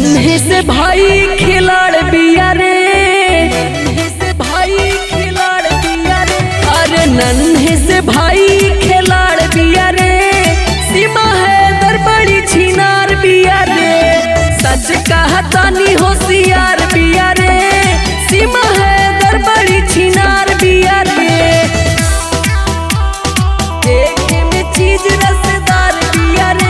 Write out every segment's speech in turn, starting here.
नन्हे से भाई खिलाड़ बिया रे, नन्हे से भाई खिलाड़ बिया रे, अरे नन्हे से भाई खिलाड़ बिया रे, सीमा है दरबड़ी छिनार बिया रे, सच कहतानी होशियार बिया रे, सीमा है दरबड़ी छिनार बिया रे, देखे में चीज रसदार बिया रे।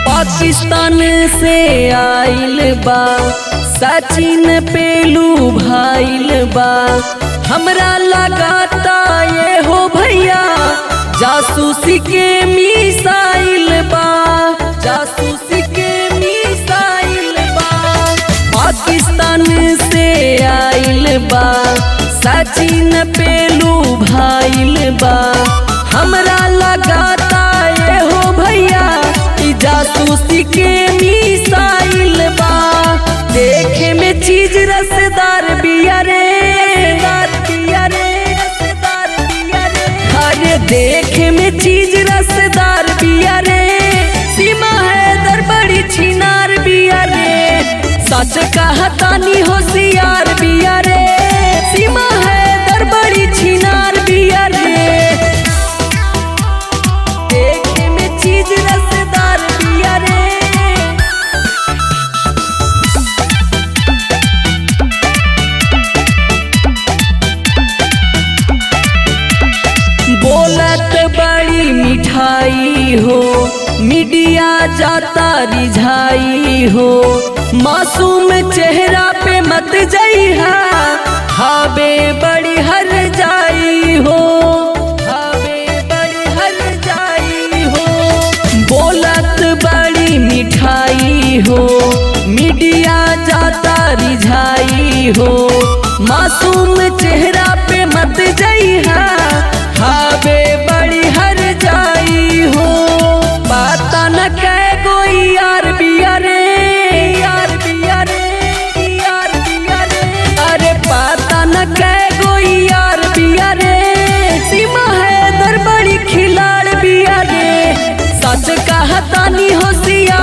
पाकिस्तान से आइल बा सचिन पेलू भाइल बा, हमरा लगाता ये हो भैया जासूसी के मिसाइल बा, जासूसी के मिसाइल बा। पाकिस्तान से आइल बा सचिन पेलू भाइल बा, हमरा लगाता ये हो भैया जासूसी के मिसाइल बा, देखे में चीज रसदार बिया रे, बिया रे, रसदार बिया रे, अरे देखे में चीज रसदार बिया रे, सीमा है दरबड़ी छिनार बिया रे, सच कहतानी होशियार बिया रे, सीमा है दरबड़ी छिनार बिया रे, देखे में चीज रसदार बिया रे। बोलत बड़ी मिठाई हो, मीडिया जाता रिझाई हो, मासूम चेहरा पे मत जइहा, हाबे बड़ी हर जाई हो, हाबे बड़ी हर जाई हो, बोलत बड़ी मिठाई हो, मीडिया जाता रिझाई हो, मासूम चेहरा पे मत जइहा, हाबे बड़ी हर जाई हो, पता न कै गोई यार बिया रे, यार बिया रे, यार बिया रे, अरे पता न कै गोई यार बिया रे, सीमा है दरबड़ी खिलाड़ बिया रे, सच कहतानी होशियार